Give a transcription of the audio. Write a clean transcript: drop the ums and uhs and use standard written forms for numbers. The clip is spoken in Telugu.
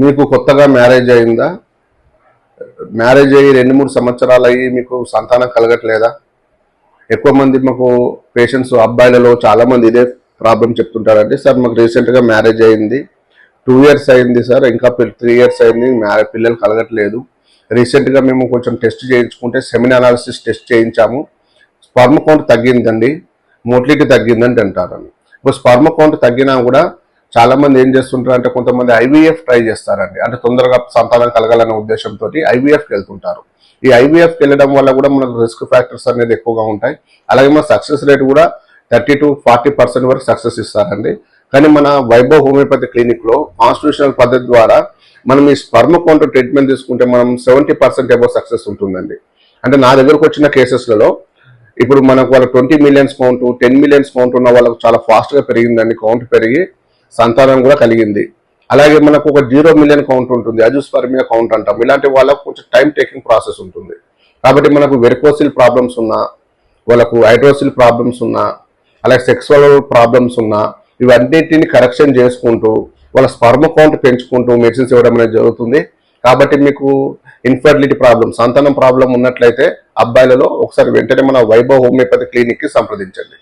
మీకు కొత్తగా మ్యారేజ్ అయిందా? మ్యారేజ్ అయ్యి 2-3 సంవత్సరాలు అయ్యి మీకు సంతానం కలగట్లేదా? ఎక్కువ మంది మాకు పేషెంట్స్ అబ్బాయిలలో చాలా మంది ఇదే ప్రాబ్లం చెప్తుంటారంటే, సార్ మాకు రీసెంట్గా మ్యారేజ్ అయింది, 2 years అయింది సార్, ఇంకా 3 years అయింది, పిల్లలు కలగట్లేదు. రీసెంట్గా మేము కొంచెం టెస్ట్ చేయించుకుంటే సెమిన్ అనాలిసిస్ టెస్ట్ చేయించాము, స్పర్మ్ కౌంట్ తగ్గిందండి, మోటిలిటీ తగ్గిందండి అంటారని. ఇప్పుడు స్పర్మ్ కౌంట్ తగ్గినా కూడా చాలా మంది ఏం చేస్తుంటారు అంటే, కొంతమంది ఐవీఎఫ్ ట్రై చేస్తారండి. అంటే తొందరగా సంతానం కలగాలనే ఉద్దేశంతో ఐవీఎఫ్కి వెళ్తుంటారు. ఈ ఐవీఎఫ్కి వెళ్ళడం వల్ల కూడా మనకు రిస్క్ ఫ్యాక్టర్స్ అనేది ఎక్కువగా ఉంటాయి. అలాగే మన సక్సెస్ రేట్ కూడా 30 to 40% వరకు సక్సెస్ ఇస్తారండి. కానీ మన వైభవ్ హోమియోపతి క్లినిక్లో కాన్స్టిట్యూషనల్ పద్ధతి ద్వారా మనం ఈ స్పర్మ్ కౌంట్ ట్రీట్మెంట్ తీసుకుంటే మనం 70% అబౌవ్ సక్సెస్ ఉంటుందండి. అంటే నా దగ్గరకు వచ్చిన కేసెస్లలో ఇప్పుడు మనకు వాళ్ళ 20 million కౌంట్, 10 million కౌంట్ ఉన్న వాళ్ళకు చాలా ఫాస్ట్గా పెరిగిందండి, కౌంట్ పెరిగి సంతానం కూడా కలిగింది. అలాగే మనకు ఒక 0 million కౌంట్ ఉంటుంది, అజుస్పర్మియా కౌంట్ అంటాం. ఇలాంటి వాళ్ళకు కొంచెం టైం టేకింగ్ ప్రాసెస్ ఉంటుంది. కాబట్టి మనకు వెరికోసిల్ ప్రాబ్లమ్స్ ఉన్నా, వాళ్ళకు హైడ్రోసిల్ ప్రాబ్లమ్స్ ఉన్నా, అలాగే సెక్సువల్ ప్రాబ్లమ్స్ ఉన్నా, ఇవన్నిటిని కరెక్షన్ చేసుకుంటూ వాళ్ళ స్పర్మ్ కౌంట్ పెంచుకుంటూ మెడిసిన్స్ ఇవ్వడం అనేది జరుగుతుంది. కాబట్టి మీకు ఇన్ఫర్టిలిటీ ప్రాబ్లమ్, సంతానం ప్రాబ్లం ఉన్నట్లయితే అబ్బాయిలలో ఒకసారి వెంటనే మన వైభవ్ హోమియోపతి క్లినిక్కి సంప్రదించండి.